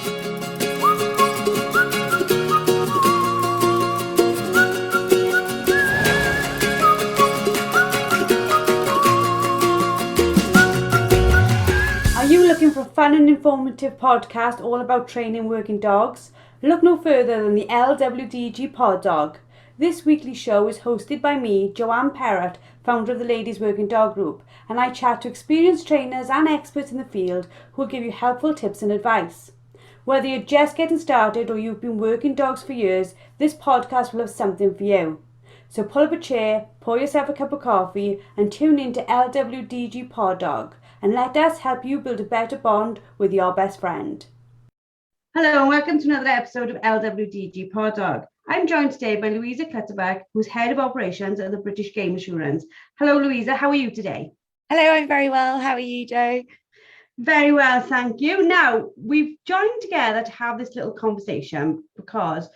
Are you looking for a fun and informative podcast all about training working dogs? Look no further than the LWDG Pod Dog. This weekly show is hosted by me, Joanne Perrott, founder of the Ladies Working Dog Group, and I chat to experienced trainers and experts in the field who will give you helpful tips and advice. Whether you're just getting started or you've been working dogs for years, this podcast will have something for you. So pull up a chair, pour yourself a cup of coffee, and tune in to LWDG Pod Dog, and let us help you build a better bond with your best friend. Hello and welcome to another episode of LWDG Pod Dog. I'm joined today by Louisa Clutterbuck, who's Head of Operations at the British Game Assurance. Hello Louisa, how are you today? Hello, I'm very well. How are you, Jo? Very well, thank you. Now, we've joined together to have this little conversation because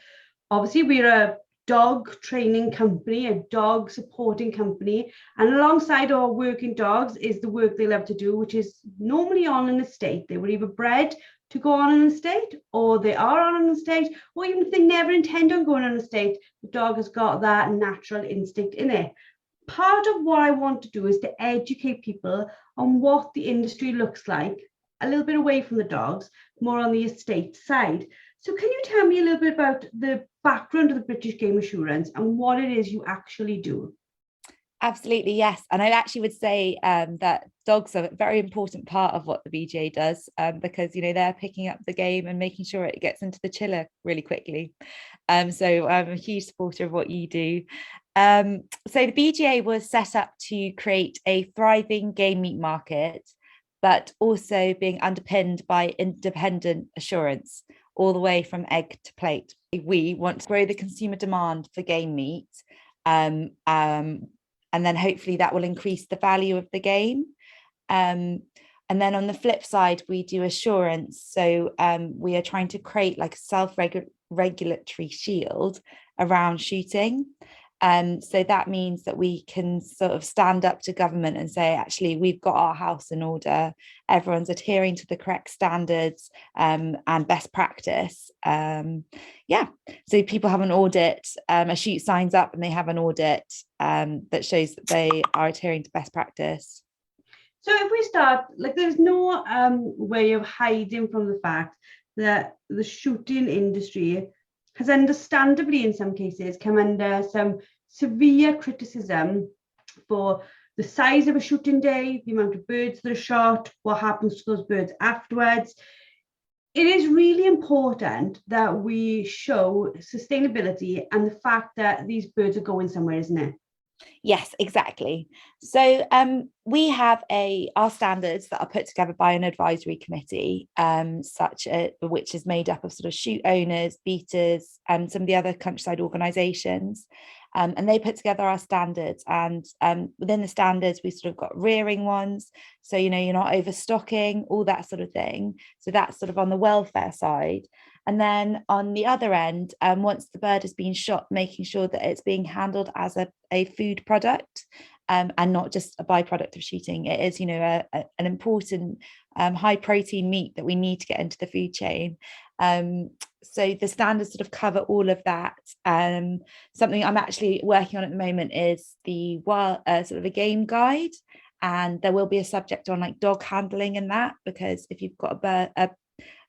obviously we're a dog training company, a dog supporting company, and alongside our working dogs is the work they love to do, which is normally on an estate. They were either bred to go on an estate, or they are on an estate, or even if they never intend on going on an estate, the dog has got that natural instinct in it. Part of what I want to do is to educate people on what the industry looks like, a little bit away from the dogs, more on the estate side. So can you tell me a little bit about the background of the British Game Assurance and what it is you actually do? Absolutely, yes. And I actually would say that dogs are a very important part of what the BGA does because, you know, they're picking up the game and making sure it gets into the chiller really quickly. So I'm a huge supporter of what you do. So the BGA was set up to create a thriving game meat market, but also being underpinned by independent assurance all the way from egg to plate. We want to grow the consumer demand for game meat, and then hopefully that will increase the value of the game. And then on the flip side, we do assurance. So we are trying to create like a self-regulatory shield around shooting. So that means that we can sort of stand up to government and say, actually, we've got our house in order. Everyone's adhering to the correct standards and best practice. So people have an audit, a shoot signs up and they have an audit that shows that they are adhering to best practice. So if we start, like there's no way of hiding from the fact that the shooting industry has understandably in some cases come under some severe criticism for the size of a shooting day, the amount of birds that are shot, what happens to those birds afterwards. It is really important that we show sustainability and the fact that these birds are going somewhere, isn't it? Yes, exactly. So we have our standards that are put together by an advisory committee, which is made up of sort of shoot owners, beaters, and some of the other countryside organisations. And they put together our standards, and within the standards we sort of got rearing ones, so you know you're not overstocking, all that sort of thing. So that's sort of on the welfare side. And then on the other end, once the bird has been shot, making sure that it's being handled as a food product and not just a byproduct of shooting. It is, you know, an important high protein meat that we need to get into the food chain. So the standards sort of cover all of that. Something I'm actually working on at the moment is the sort of a game guide. And there will be a subject on like dog handling in that, because if you've got a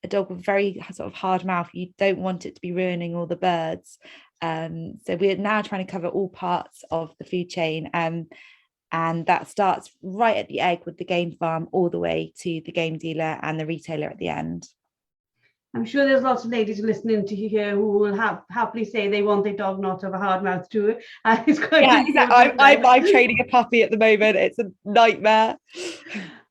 dog with very sort of hard mouth, you don't want it to be ruining all the birds. So we're now trying to cover all parts of the food chain. And that starts right at the egg with the game farm all the way to the game dealer and the retailer at the end. I'm sure there's lots of ladies listening to you here who will happily say they want their dog not to have a hard mouth too. It's quite exactly. I'm training a puppy at the moment. It's a nightmare.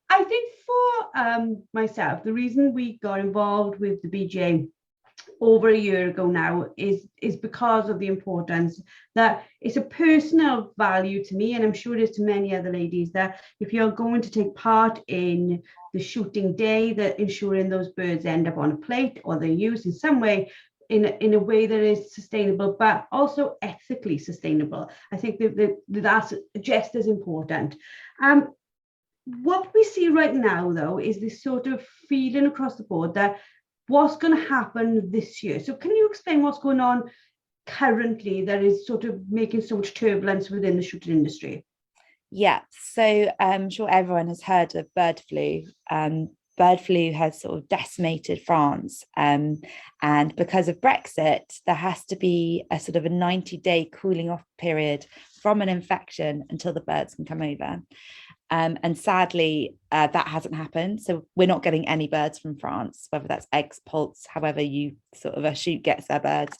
I think for myself, the reason we got involved with the BGA over a year ago now is because of the importance that it's a personal value to me, and I'm sure it is to many other ladies, that if you're going to take part in the shooting day, that ensuring those birds end up on a plate or they're used in some way in a way that is sustainable, but also ethically sustainable. I think that's just as important. What we see right now, though, is this sort of feeling across the board that what's going to happen this year. So can you explain what's going on currently that is sort of making so much turbulence within the shooting industry? Yeah, so I'm sure everyone has heard of bird flu. Bird flu has sort of decimated France. And because of Brexit, there has to be a sort of a 90-day cooling off period from an infection until the birds can come over. And sadly, that hasn't happened. So we're not getting any birds from France, whether that's eggs, poults, however you sort of a shoot gets their birds,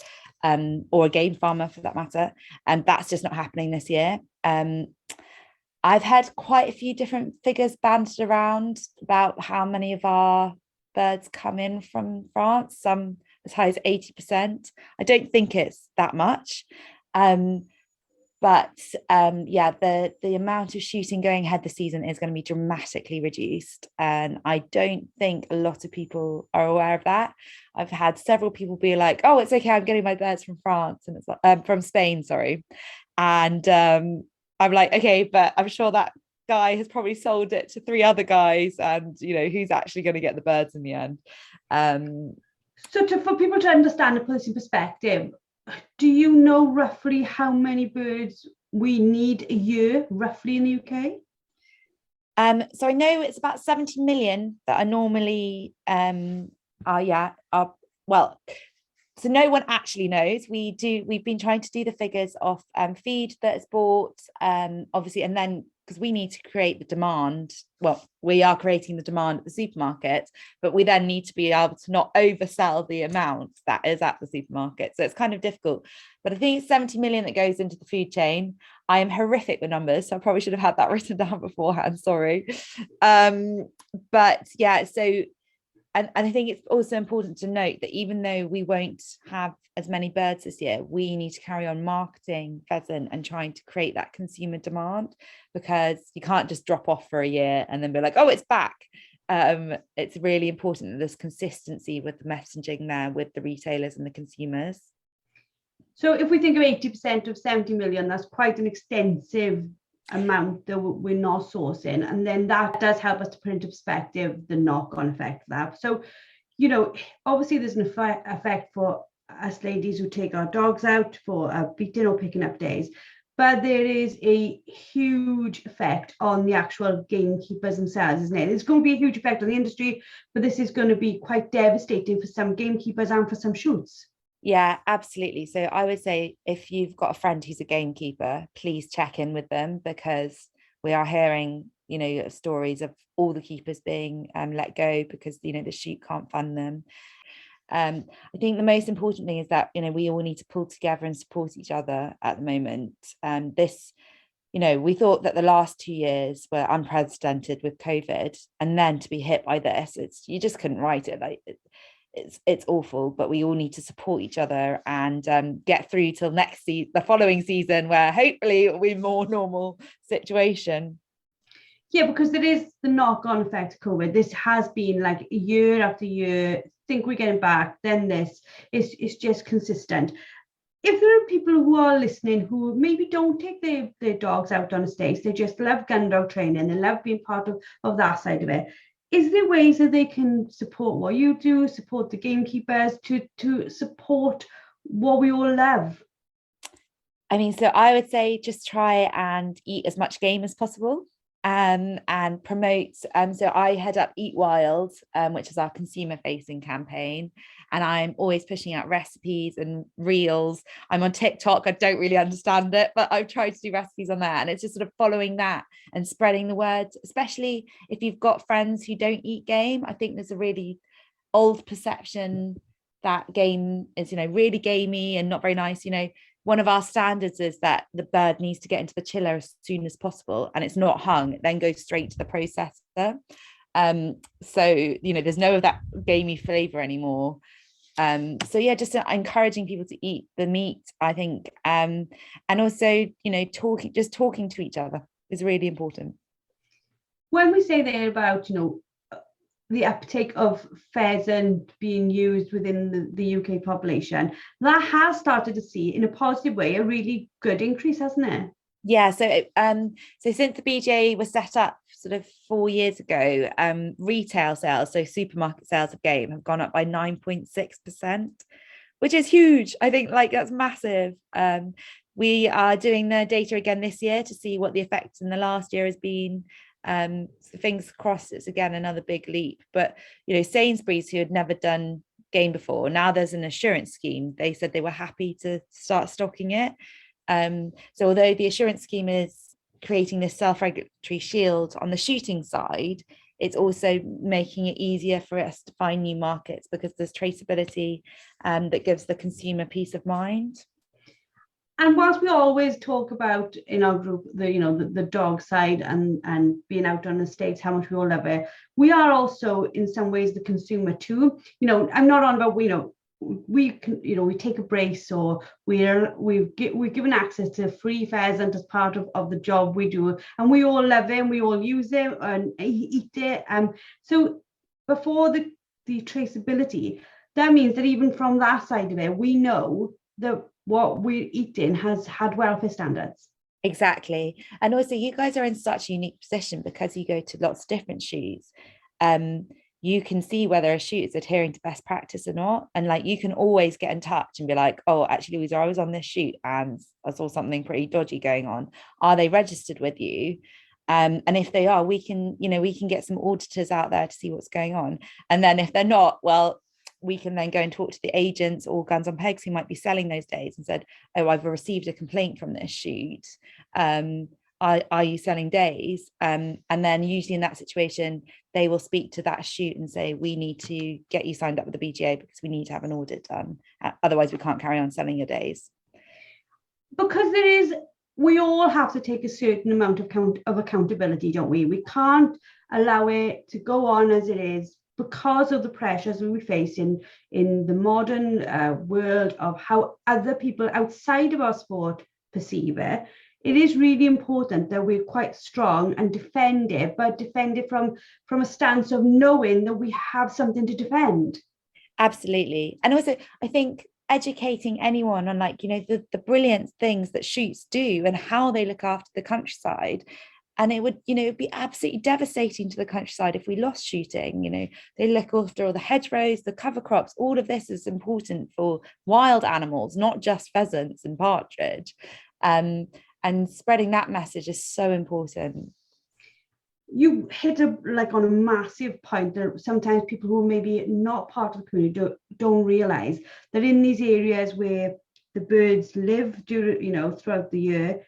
or a game farmer for that matter. And that's just not happening this year. I've had quite a few different figures banded around about how many of our birds come in from France, some as high as 80%. I don't think it's that much. But yeah, the amount of shooting going ahead this season is going to be dramatically reduced. And I don't think a lot of people are aware of that. I've had several people be like, oh, it's okay, I'm getting my birds from France. And it's like, from Spain, sorry. And I'm like, okay, but I'm sure that guy has probably sold it to 3 other guys, and who's actually going to get the birds in the end. So for people to understand the policy perspective, do you know roughly how many birds we need a year roughly in the UK? So I know it's about 70 million that are normally well, so no one actually knows. We've been trying to do the figures off feed that is bought, obviously, and then because we need to create the demand. Well, we are creating the demand at the supermarket, but we then need to be able to not oversell the amount that is at the supermarket. So it's kind of difficult. But I think it's 70 million that goes into the food chain. I am horrific with numbers, so I probably should have had that written down beforehand. Sorry. But yeah, so and I think it's also important to note that even though we won't have as many birds this year, we need to carry on marketing pheasant and trying to create that consumer demand, because you can't just drop off for a year and then be like, oh, it's back. It's really important that there's consistency with the messaging there with the retailers and the consumers. So if we think of 80% of 70 million, that's quite an extensive amount that we're not sourcing, and then that does help us to put into perspective the knock-on effect of that. So obviously there's an effect for us ladies who take our dogs out for beating or picking up days, but there is a huge effect on the actual gamekeepers themselves, isn't it? It's going to be a huge effect on the industry, but this is going to be quite devastating for some gamekeepers and for some shoots. Yeah, absolutely. So I would say if you've got a friend who's a gamekeeper, please check in with them, because we are hearing, stories of all the keepers being let go because, the shoot can't fund them. I think the most important thing is that, we all need to pull together and support each other at the moment. We thought that the last 2 years were unprecedented with COVID, and then to be hit by this, you just couldn't write it. Like it's awful, but we all need to support each other and get through till the following season, where hopefully it will be a more normal situation. Yeah, because there is the knock-on effect of COVID. This has been like year after year. Think we're getting back, then this. It's just consistent. If there are people who are listening who maybe don't take their dogs out on estates, they just love gun dog training, they love being part of that side of it, is there ways that they can support what you do, support the gamekeepers, to support what we all love? I mean, so I would say just try and eat as much game as possible, and promote. So I head up Eat Wild, which is our consumer facing campaign. And I'm always pushing out recipes and reels. I'm on TikTok. I don't really understand it, but I've tried to do recipes on there. And it's just sort of following that and spreading the word, especially if you've got friends who don't eat game. I think there's a really old perception that game is, really gamey and not very nice. One of our standards is that the bird needs to get into the chiller as soon as possible, and it's not hung, it then goes straight to the processor. So there's no of that gamey flavor anymore. So yeah, just encouraging people to eat the meat, I think, and also talking to each other is really important. When we say there about the uptake of pheasant being used within the UK population, that has started to see, in a positive way, a really good increase, hasn't it? Yeah, so since the BJA was set up sort of 4 years ago, retail sales, so supermarket sales of game, have gone up by 9.6%, which is huge. I think like that's massive. We are doing the data again this year to see what the effect in the last year has been. So fingers crossed, it's again another big leap. But Sainsbury's, who had never done game before, now there's an assurance scheme. They said they were happy to start stocking it. So although the assurance scheme is creating this self-regulatory shield on the shooting side, it's also making it easier for us to find new markets because there's traceability that gives the consumer peace of mind. And whilst we always talk about in our group the dog side and being out on estates, how much we all love it, we are also in some ways the consumer too. I'm not on about we can we take a brace, or we're given access to free pheasant as part of the job we do, and we all love it and we all use it and eat it. So before the traceability, that means that even from that side of it, we know that what we're eating has had welfare standards. Exactly. And also you guys are in such a unique position because you go to lots of different shoots. You can see whether a shoot is adhering to best practice or not. And like you can always get in touch and be like, oh, actually, Louisa, I was on this shoot and I saw something pretty dodgy going on. Are they registered with you? And if they are, we can get some auditors out there to see what's going on. And then if they're not, well, we can then go and talk to the agents or guns on pegs who might be selling those days and said, oh, I've received a complaint from this shoot. Are you selling days? And then usually in that situation, they will speak to that shoot and say, we need to get you signed up with the BGA because we need to have an audit done. Otherwise, we can't carry on selling your days. Because we all have to take a certain amount of accountability, don't we? We can't allow it to go on as it is because of the pressures we face in the modern world of how other people outside of our sport perceive it. It is really important that we're quite strong and defend it, but defend it from a stance of knowing that we have something to defend. Absolutely. And also, I think educating anyone on the brilliant things that shoots do and how they look after the countryside. And it would be absolutely devastating to the countryside if we lost shooting. They look after all the hedgerows, the cover crops. All of this is important for wild animals, not just pheasants and partridge. And spreading that message is so important. You hit on a massive point that sometimes people who are maybe not part of the community don't realize that in these areas where the birds live throughout the year,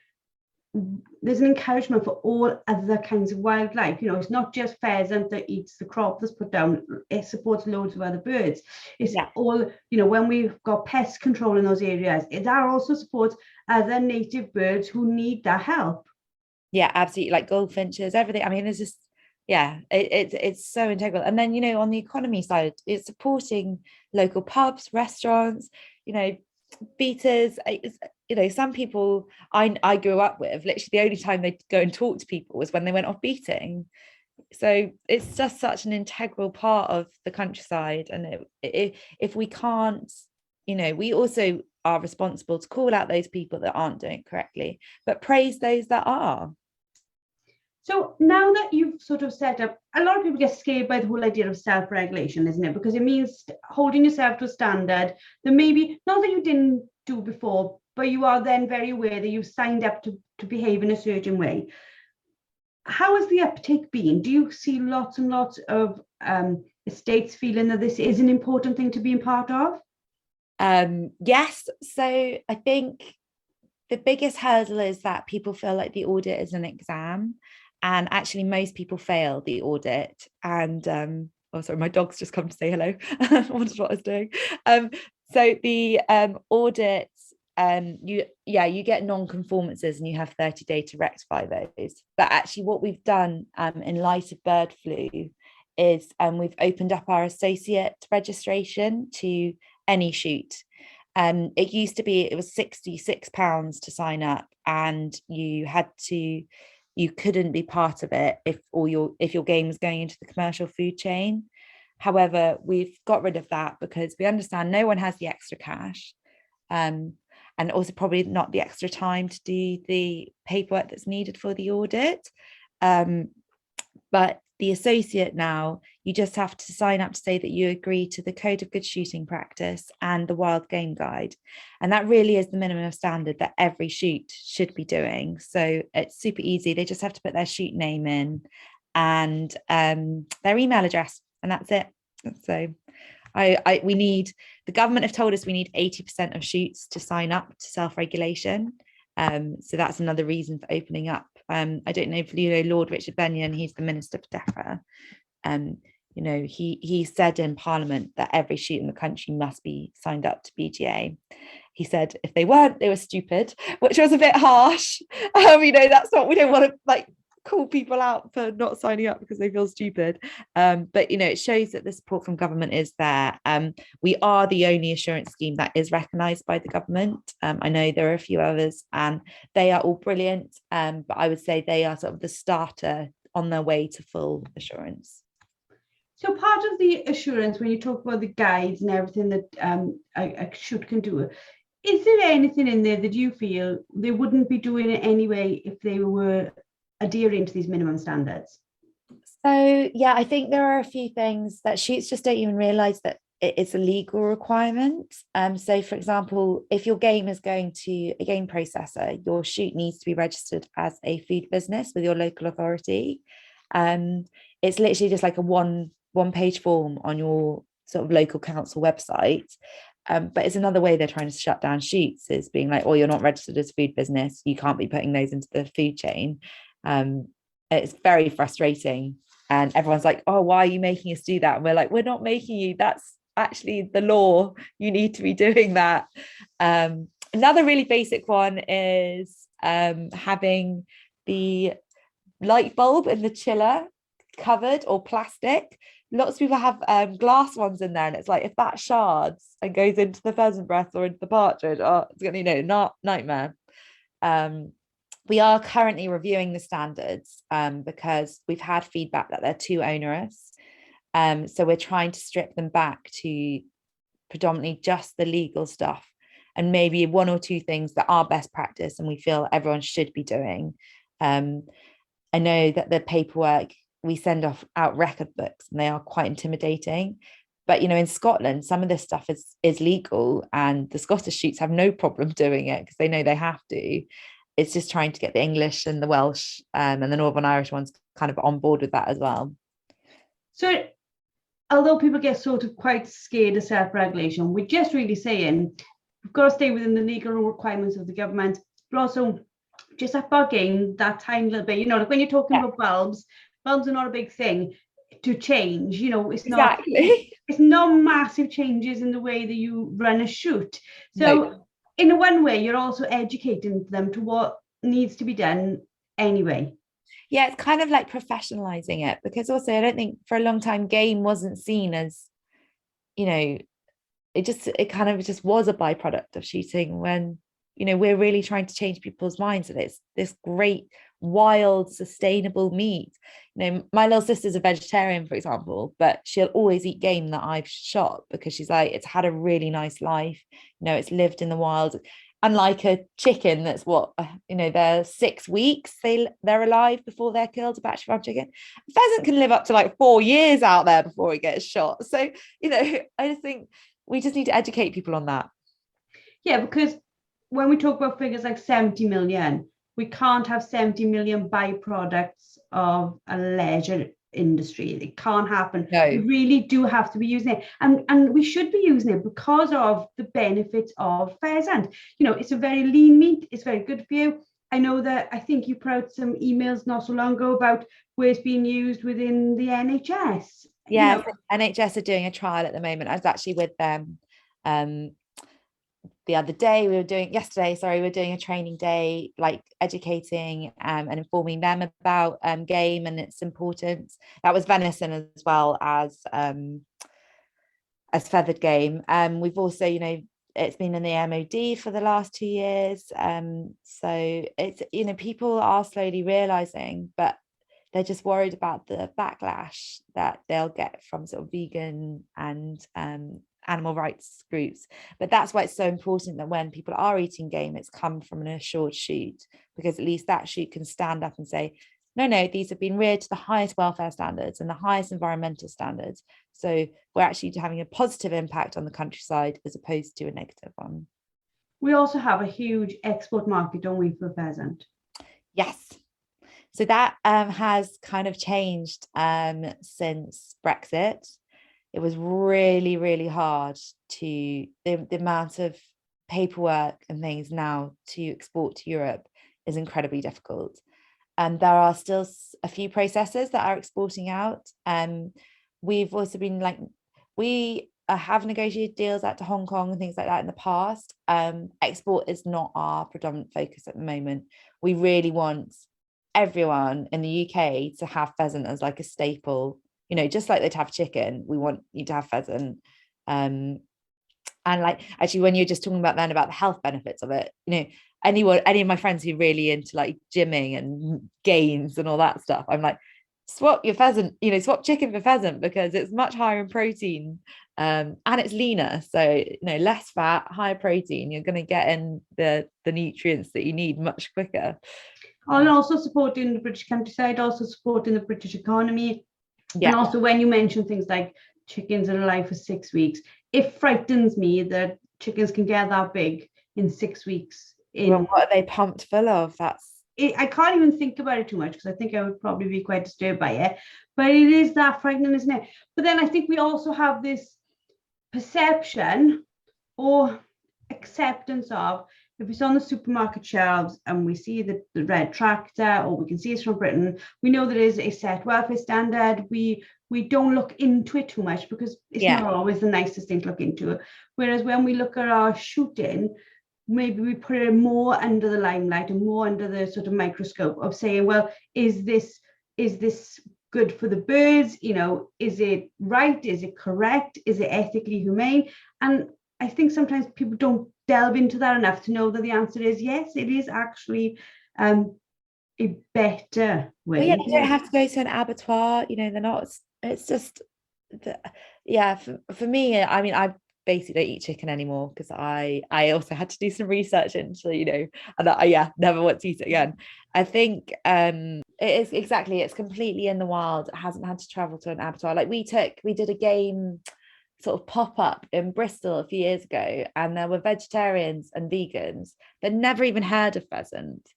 there's an encouragement for all other kinds of wildlife. It's not just pheasant that eats the crop that's put down. It supports loads of other birds. It's all, when we've got pest control in those areas, that also supports other native birds who need that help. Yeah, absolutely. Like goldfinches, everything. I mean, it's just, yeah, it's so integral. And then, on the economy side, it's supporting local pubs, restaurants, beaters. Some people I grew up with, literally the only time they'd go and talk to people was when they went off beating. So it's just such an integral part of the countryside. And if we can't, we also are responsible to call out those people that aren't doing it correctly, but praise those that are. So now that you've sort of set up, a lot of people get scared by the whole idea of self-regulation, isn't it? Because it means holding yourself to a standard that maybe not that you didn't do before, but you are then very aware that you've signed up to behave in a certain way. How has the uptake been? Do you see lots and lots of estates feeling that this is an important thing to be a part of? Yes. So I think the biggest hurdle is that people feel like the audit is an exam, and actually most people fail the audit. And oh, sorry, my dog's just come to say hello. I wondered what I was doing. So the audit, you get non-conformances and you have 30 days to rectify those. But actually what we've done in light of bird flu is we've opened up our associate registration to any shoot. It used to be, it was £66 to sign up, and you couldn't be part of it if your game was going into the commercial food chain. However, we've got rid of that because we understand no one has the extra cash. and also probably not the extra time to do the paperwork that's needed for the audit. But the associate now, you just have to sign up to say that you agree to the Code of Good Shooting Practice and the Wild Game Guide. And that really is the minimum standard that every shoot should be doing. So it's super easy. They just have to put their shoot name in and their email address, and that's it. So we need, the government have told us we need 80% of shoots to sign up to self-regulation. So that's another reason for opening up. I don't know if you know Lord Richard Benyon, he's the Minister for DEFRA. He said in Parliament that every shoot in the country must be signed up to BGA. He said if they weren't, they were stupid, which was a bit harsh. That's what we don't want to call people out for not signing up because they feel stupid. But it shows that the support from government is there. We are the only assurance scheme that is recognised by the government. I know there are a few others and they are all brilliant, but I would say they are sort of the starter on their way to full assurance. So part of the assurance, when you talk about the guides and everything that a shoot can do, is there anything in there that you feel they wouldn't be doing it anyway if they were adhering to these minimum standards? So yeah, I think there are a few things that shoots just don't even realise that it's a legal requirement. So for example, if your game is going to a game processor, your shoot needs to be registered as a food business with your local authority. It's literally just like a one-page form on your sort of local council website. But it's another way they're trying to shut down shoots, is being like, oh, you're not registered as food business, you can't be putting those into the food chain. It's very frustrating. And everyone's like, oh, why are you making us do that? And we're like, we're not making you. That's actually the law. You need to be doing that. Another really basic one is having the light bulb in the chiller covered or plastic. Lots of people have glass ones in there, and it's like, if that shards and goes into the pheasant breath or into the partridge, it's gonna, not nightmare. We are currently reviewing the standards because we've had feedback that they're too onerous. So we're trying to strip them back to predominantly just the legal stuff and maybe one or two things that are best practice and we feel everyone should be doing. I know that the paperwork, we send out record books and they are quite intimidating. But, in Scotland, some of this stuff is legal and the Scottish shoots have no problem doing it because they know they have to. It's just trying to get the English and the Welsh and the Northern Irish ones kind of on board with that as well. So although people get sort of quite scared of self-regulation, we're just really saying we've got to stay within the legal requirements of the government, but also just up our game that tiny little bit. Like when you're talking about bulbs are not a big thing to change. It's exactly. It's not massive changes in the way that you run a shoot. So in one way, you're also educating them to what needs to be done anyway. Yeah, it's kind of like professionalizing it, because also I don't think for a long time game wasn't seen as, it kind of just was a byproduct of shooting, when we're really trying to change people's minds that it's this great wild sustainable meat. My little sister's a vegetarian, for example, but she'll always eat game that I've shot because she's like, it's had a really nice life, it's lived in the wild. Unlike a chicken that's they're 6 weeks they're alive before they're killed, a batch farm chicken. A pheasant can live up to like 4 years out there before it gets shot. So I just think we just need to educate people on that. Yeah, because when we talk about figures like 70 million, we can't have 70 million byproducts of a leisure industry. It can't happen. No. We really do have to be using it, and we should be using it because of the benefits of pheasant. It's a very lean meat, it's very good for you. I know that I think you put out some emails not so long ago about where it's being used within the NHS. Yeah, NHS are doing a trial at the moment. I was actually with them the other day. We were doing a training day, like educating and informing them about game and its importance. That was venison as well as feathered game. We've also, it's been in the MOD for the last 2 years. So it's, people are slowly realizing, but they're just worried about the backlash that they'll get from sort of vegan and animal rights groups. But that's why it's so important that when people are eating game, it's come from an assured shoot, because at least that shoot can stand up and say, no, these have been reared to the highest welfare standards and the highest environmental standards. So we're actually having a positive impact on the countryside as opposed to a negative one. We also have a huge export market, don't we, for pheasant? Yes. So that has kind of changed since Brexit. It was really, really hard to, the amount of paperwork and things now to export to Europe is incredibly difficult. And there are still a few processors that are exporting out. We've also been like, we have negotiated deals out to Hong Kong and things like that in the past. Export is not our predominant focus at the moment. We really want everyone in the UK to have pheasant as like a staple, you know, just like they'd have chicken. We want you to have pheasant. And like, actually, when you're just talking about then about the health benefits of it, you know, any of my friends who are really into like gymming and gains and all that stuff, I'm like, swap your pheasant, you know, swap chicken for pheasant, because it's much higher in protein, and it's leaner, so you know, less fat, higher protein. You're going to get in the nutrients that you need much quicker. And also supporting the British countryside, also supporting the British economy. Yeah. And also when you mention things like chickens are alive for 6 weeks, it frightens me that chickens can get that big in 6 weeks. Well, what are they pumped full of? I can't even think about it too much, because I think I would probably be quite disturbed by it. But it is that frightening, isn't it? But then I think we also have this perception or acceptance of, if it's on the supermarket shelves and we see the red tractor, or we can see it's from Britain, we know there is a set welfare standard. We don't look into it too much, because it's not always the nicest thing to look into. Whereas when we look at our shooting, maybe we put it more under the limelight and more under the sort of microscope of saying, well, is this good for the birds? You know, is it right? Is it correct? Is it ethically humane? And I think sometimes people don't delve into that enough to know that the answer is yes, it is actually a better way. Well, yeah, you don't have to go to an abattoir, you know, they're not, it's just, for me, I mean, I basically don't eat chicken anymore, because I also had to do some research into, you know, and I never want to eat it again. I think it is exactly, it's completely in the wild. It hasn't had to travel to an abattoir. Like we did a game sort of pop up in Bristol a few years ago, and there were vegetarians and vegans that never even heard of pheasant.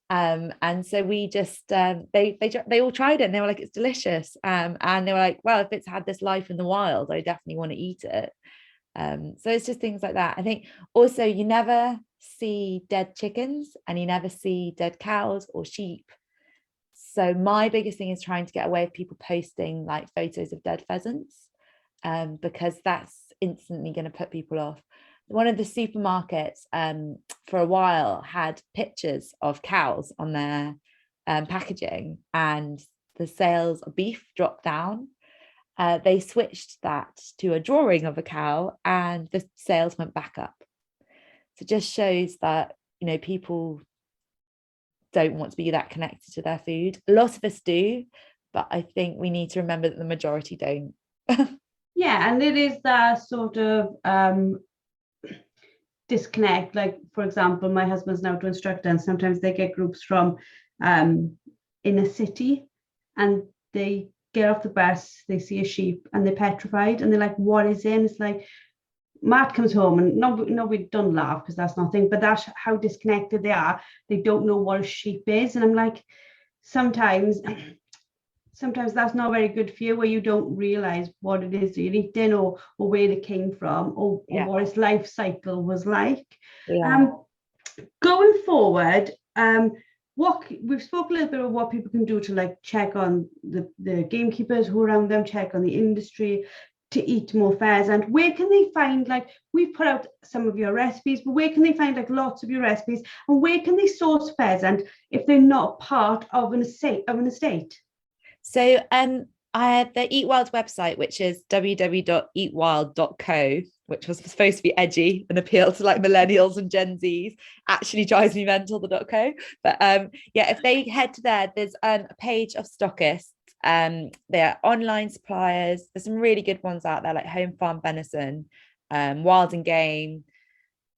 And so we just they all tried it, and they were like, it's delicious. And they were like, well, if it's had this life in the wild, I definitely want to eat it. So it's just things like that. I think also you never see dead chickens and you never see dead cows or sheep. So my biggest thing is trying to get away with people posting like photos of dead pheasants, because that's instantly going to put people off. One of the supermarkets for a while had pictures of cows on their packaging, and the sales of beef dropped down. They switched that to a drawing of a cow, and the sales went back up. So it just shows that, you know, people don't want to be that connected to their food. A lot of us do, but I think we need to remember that the majority don't. Yeah, and it is that sort of disconnect. Like, for example, my husband's now to instructor, and sometimes they get groups from inner city, and they get off the bus, they see a sheep, and they're petrified, and they're like, what is it? And it's like, Matt comes home, and no, we don't laugh, because that's nothing, but that's how disconnected they are. They don't know what a sheep is. And I'm like, sometimes that's not very good for you, where you don't realize what it is that you're eating, or where it came from, or what its life cycle was like. Going forward, what we've spoken a little bit about what people can do to like check on the gamekeepers who are around them, check on the industry to eat more pheasant. Where can they find, like, we've put out some of your recipes, but where can they find like lots of your recipes, and where can they source pheasant if they're not part of an estate? So I had the Eat Wild website, which is www.eatwild.co, which was supposed to be edgy and appeal to like millennials and Gen Zs. Actually drives me mental, the .co. But if they head to there, there's a page of stockists. There are online suppliers. There's some really good ones out there, like Home Farm Venison. Wild and Game,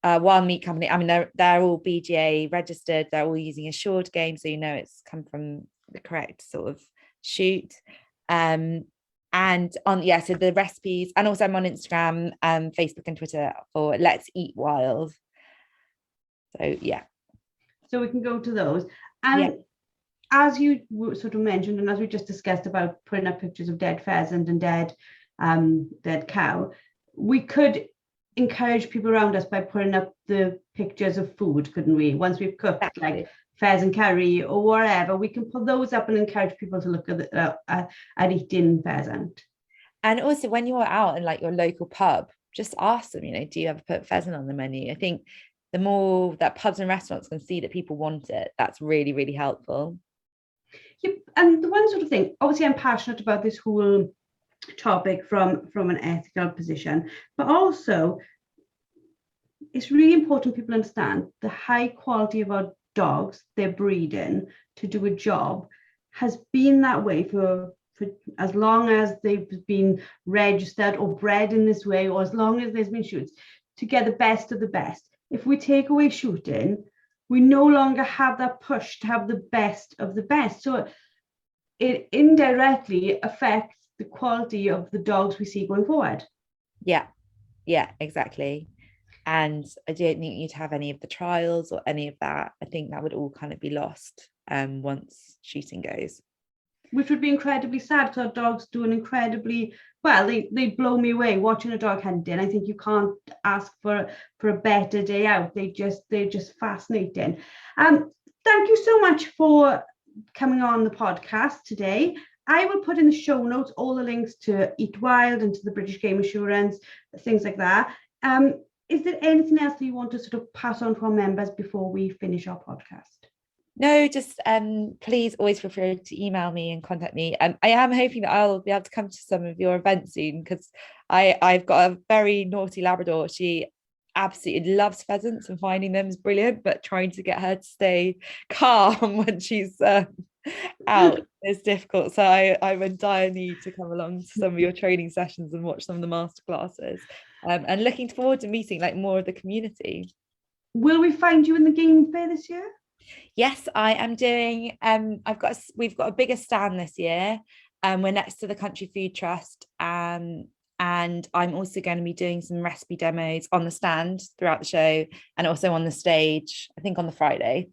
Wild Meat Company. I mean, they're all BGA registered. They're all using assured game, so it's come from the correct sort of shoot. And so the recipes, and also I'm on Instagram, Facebook, and Twitter for Let's Eat Wild. So yeah. So we can go to those. And as you sort of mentioned, and as we just discussed about putting up pictures of dead pheasant and dead cow, we could encourage people around us by putting up the pictures of food, couldn't we? Once we've cooked like pheasant curry or whatever, we can put those up and encourage people to look at eating pheasant. And also, when you're out in like your local pub, just ask them, do you ever put pheasant on the menu? I think the more that pubs and restaurants can see that people want it, that's really, really helpful. Yeah, and the one sort of thing, obviously I'm passionate about this whole topic from an ethical position, but also it's really important people understand the high quality of our dogs, their breeding to do a job has been that way for as long as they've been registered or bred in this way, or as long as there's been shoots, to get the best of the best. If we take away shooting, we no longer have that push to have the best of the best. So it indirectly affects the quality of the dogs we see going forward. Yeah, exactly. And I don't think you'd have any of the trials or any of that. I think that would all kind of be lost once shooting goes. Which would be incredibly sad, because our dogs do an incredibly well. They blow me away watching a dog hunting. I think you can't ask for a better day out. They're just fascinating. Thank you so much for coming on the podcast today. I will put in the show notes all the links to Eat Wild and to the British Game Assurance, things like that. Is there anything else that you want to sort of pass on to our members before we finish our podcast? No, just please always feel free to email me and contact me. I am hoping that I'll be able to come to some of your events soon, because I've got a very naughty Labrador. She absolutely loves pheasants and finding them is brilliant, but trying to get her to stay calm when she's out is difficult. So I'm in dire need to come along to some of your training sessions and watch some of the masterclasses. And looking forward to meeting like more of the community. Will we find you in the game fair this year? Yes, I am doing. We've got a bigger stand this year. We're next to the Country Food Trust, and I'm also going to be doing some recipe demos on the stand throughout the show, and also on the stage, I think on the Friday.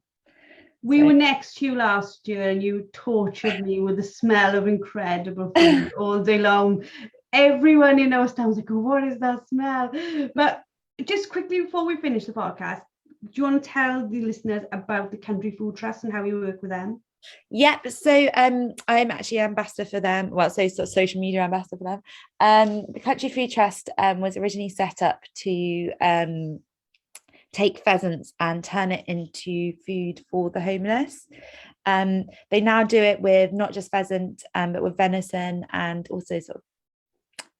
We were next to you last year, and you tortured me with the smell of incredible food all day long. Everyone in our stand was like, what is that smell? But just quickly before we finish the podcast, do you want to tell the listeners about the Country Food Trust and how you work with them? Yeah, so I'm actually ambassador for them. Well, so sort of social media ambassador for them. The Country Food Trust was originally set up to take pheasants and turn it into food for the homeless. They now do it with not just pheasant, but with venison and also sort of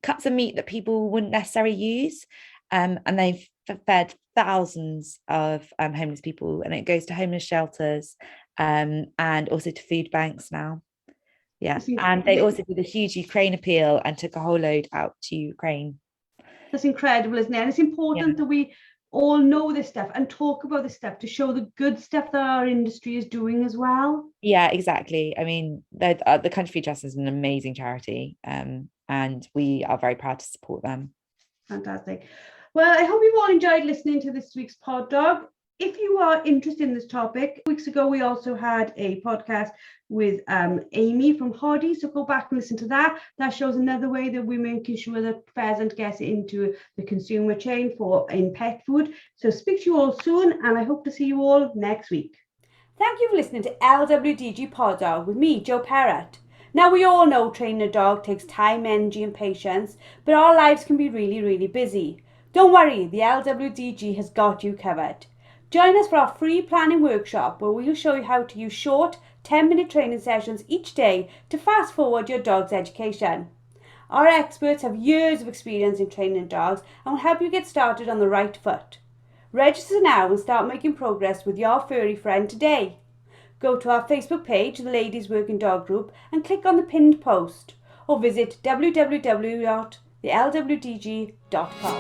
cuts of meat that people wouldn't necessarily use. And they've fed thousands of homeless people, and it goes to homeless shelters and also to food banks now. Yeah, and they also did a huge Ukraine appeal and took a whole load out to Ukraine. That's incredible, isn't it? And it's important that we all know this stuff and talk about this stuff to show the good stuff that our industry is doing as well. Yeah, exactly. I mean, the Country Food Trust is an amazing charity, and we are very proud to support them. Fantastic. Well, I hope you've all enjoyed listening to this week's Pod Dog. If you are interested in this topic, weeks ago we also had a podcast with Amy from Hoddy, so go back and listen to that. That shows another way that we're making sure that pheasant gets into the consumer chain in pet food. So speak to you all soon, and I hope to see you all next week. Thank you for listening to LWDG Pod Dog with me, Jo Parrott. Now, we all know training a dog takes time, energy and patience, but our lives can be really, really busy. Don't worry, the LWDG has got you covered. Join us for our free planning workshop, where we'll show you how to use short 10-minute training sessions each day to fast forward your dog's education. Our experts have years of experience in training dogs and will help you get started on the right foot. Register now and start making progress with your furry friend today. Go to our Facebook page, the Ladies Working Dog Group, and click on the pinned post, or visit www thelwdg.com.